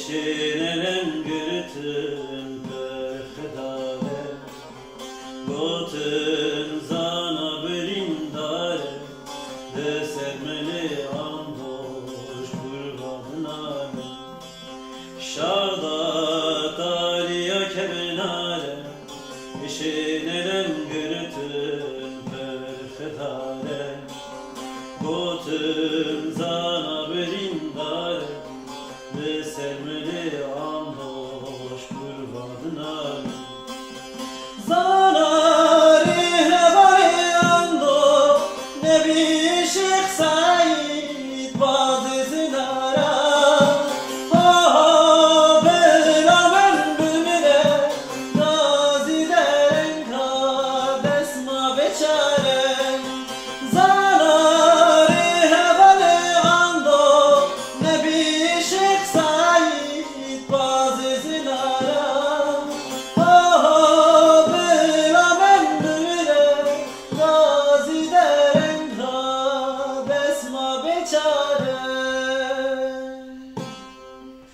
Şirin'in gürtün perhedare Gotun zana birindare Desermeli andoş kurbanare Şarda taliya kebinare Şirin'in gürtün perhedare Gotun zana birindare Sermeli andoş kurbanına Zanari hevari ando Nebi Şeyh Said bazı zinara Ha beraber bülmüle Nazideren kadesma beçare Zanari hevari ando Nebi Çare